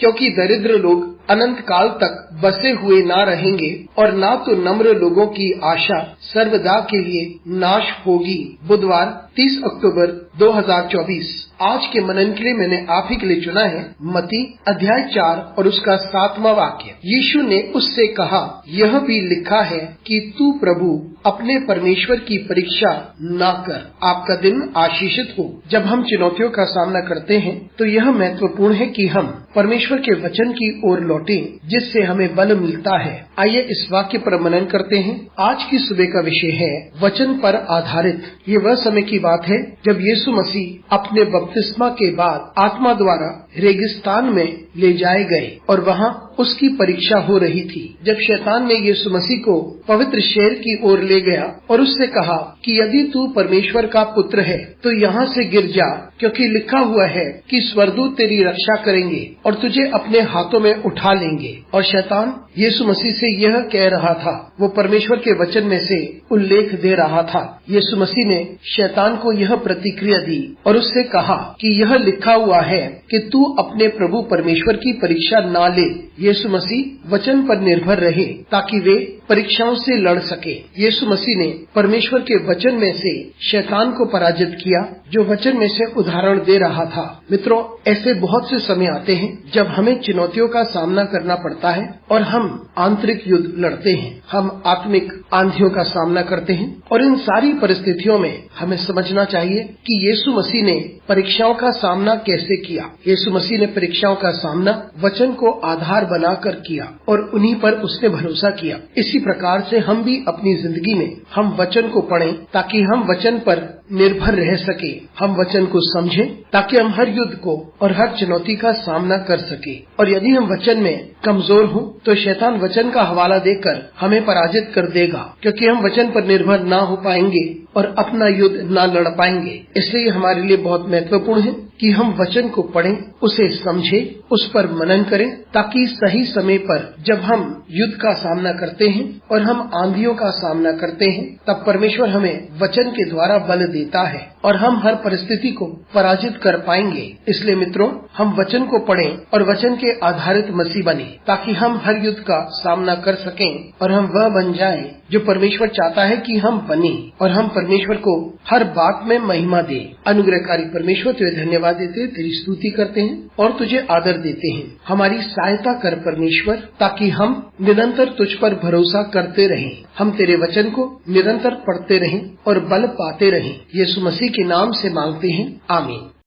क्योंकि दरिद्र लोग अनंत काल तक बसे हुए ना रहेंगे और ना तो नम्र लोगों की आशा सर्वदा के लिए नाश होगी। बुधवार 30 अक्टूबर 2024। आज के मनन के लिए मैंने आप ही के लिए चुना है मत्ती अध्याय 4 और उसका 7वां वाक्य। यीशु ने उससे कहा, यह भी लिखा है कि तू प्रभु अपने परमेश्वर की परीक्षा ना कर। आपका दिन आशीषित हो। जब हम चुनौतियों का सामना करते हैं तो यह महत्वपूर्ण है कि हम परमेश्वर के वचन की ओर लौटें, जिससे हमें बल मिलता है। आइए इस वाक्य पर मनन करते हैं। आज की सुबह का विषय है वचन पर आधारित। ये वह समय की बात है जब यीशु मसीह अपने बपतिस्मा के बाद आत्मा द्वारा रेगिस्तान में ले जाए गए और वहाँ उसकी परीक्षा हो रही थी। जब शैतान ने यीशु मसीह को पवित्र शहर की ओर ले गया और उससे कहा कि यदि तू परमेश्वर का पुत्र है तो यहाँ से गिर जा, क्योंकि लिखा हुआ है कि स्वर्गदूत तेरी रक्षा करेंगे और तुझे अपने हाथों में उठा लेंगे। और शैतान यीशु मसीह से यह कह रहा था, वो परमेश्वर के वचन में से उल्लेख दे रहा था। यीशु मसीह ने शैतान को यह प्रतिक्रिया दी और उससे कहा कि यह लिखा हुआ है कि तू अपने प्रभु परमेश्वर की परीक्षा ना ले। यीशु मसीह वचन पर निर्भर रहे ताकि वे परीक्षाओं से लड़ सके। यीशु मसीह ने परमेश्वर के वचन में से शैतान को पराजित किया, जो वचन में से उदाहरण दे रहा था। मित्रों, ऐसे बहुत से समय आते हैं जब हमें चुनौतियों का सामना करना पड़ता है और हम आंतरिक युद्ध लड़ते हैं, हम आत्मिक आंधियों का सामना करते हैं। और इन सारी परिस्थितियों में हमें समझना चाहिए कि यीशु मसीह ने परीक्षाओं का सामना कैसे किया। यीशु मसीह ने परीक्षाओं का सामना वचन को आधार बनाकर किया और उन्हीं पर उसने भरोसा किया। इसी प्रकार से हम भी अपनी जिंदगी में हम वचन को पढ़ें ताकि हम वचन पर निर्भर रह सके, हम वचन को समझें ताकि हम हर युद्ध को और हर चुनौती का सामना कर सके। और यदि हम वचन में कमजोर हों तो शैतान वचन का हवाला देकर हमें पराजित कर देगा, क्योंकि हम वचन पर निर्भर ना हो पाएंगे और अपना युद्ध ना लड़ पाएंगे। इसलिए हमारे लिए बहुत महत्वपूर्ण है कि हम वचन को पढ़ें, उसे समझें, उस पर मनन करें, ताकि सही समय पर जब हम युद्ध का सामना करते हैं और हम आंधियों का सामना करते हैं, तब परमेश्वर हमें वचन के द्वारा बल देता है और हम हर परिस्थिति को पराजित कर पाएंगे। इसलिए मित्रों, हम वचन को पढ़ें और वचन के आधारित मसीह बने, ताकि हम हर युद्ध का सामना कर सकें और हम वह बन जाएं जो परमेश्वर चाहता है कि हम बने, और हम परमेश्वर को हर बात में महिमा दें। अनुग्रहकारी परमेश्वर, तुझे धन्यवाद देते, तेरी स्तुति करते हैं और तुझे आदर देते हैं। हमारी सहायता कर परमेश्वर, ताकि हम निरंतर तुझ पर भरोसा करते रहें। हम तेरे वचन को निरंतर पढ़ते रहें और बल पाते रहें। यीशु मसीह के नाम से मांगते हैं, आमीन।